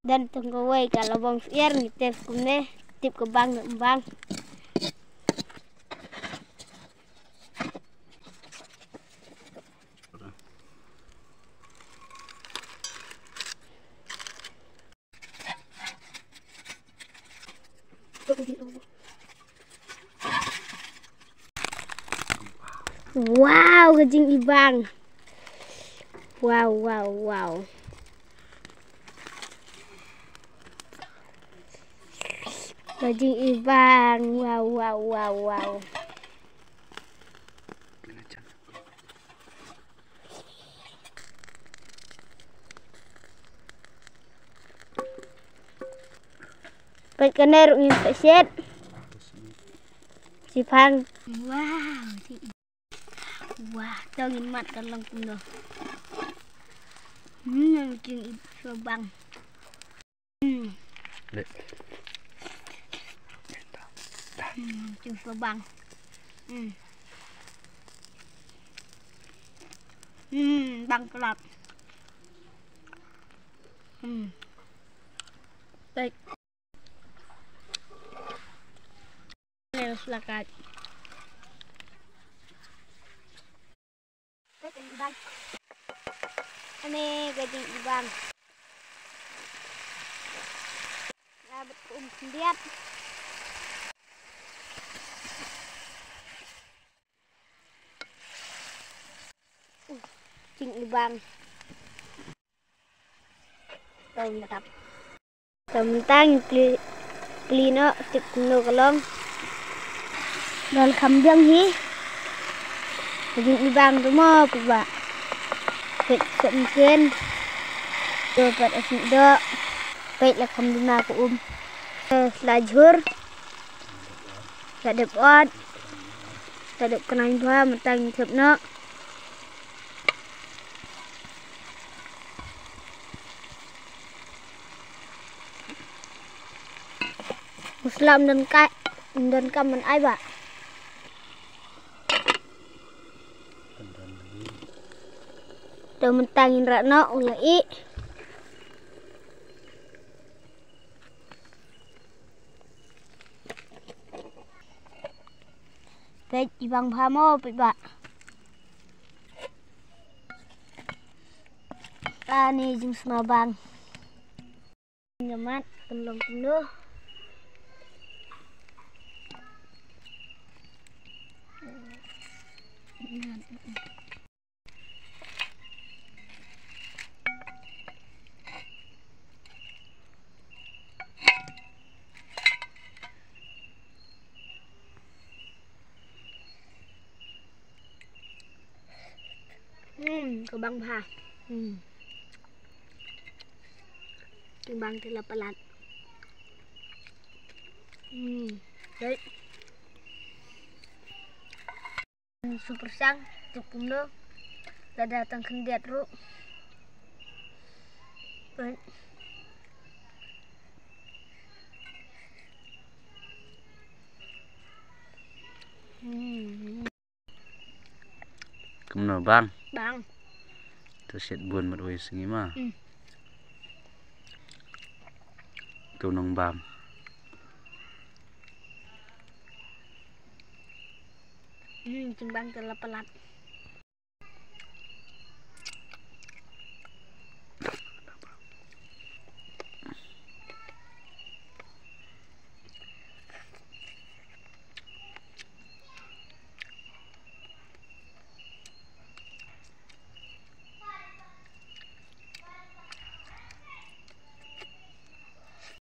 Dan tunggu kalau bang Fier ngitip kumne tip ke bang. Wow, gajing ibang. Wow. Gajing ibang. Wow. Baik kener umi peset. Si Pang. Wow. Wah, tongin mat kalong kuno. Gajing ibang. Jumpa bang. Bang kelap. Baik. Leos lakat. Gajing ibang. Ini gajing ibang. Labet lihat. Gajing ibang. Tap. Tentang klino tip kuno kalong. Dal kambing hi. Gajing ibang tu mo piba. Pet mungkin. Dapat asik dok. Pet lah kambing aku lajur. Tak dapat. Tak dapat kenang dua mentang sebno. Muslim dan kaman ai ba. Dah mentangin rakna ulai. Baik ibang phamo ba. Ani jung semabang. Nyamat kelong penuh. Ke bang pha. Bang telah pelat. Đấy. Super sang cukup lo. Dah datang kendiat ru. Baik. Kemana bang? Bang. Terus buan mat wis ngi mah. Tunong bam. Bang telah pelat.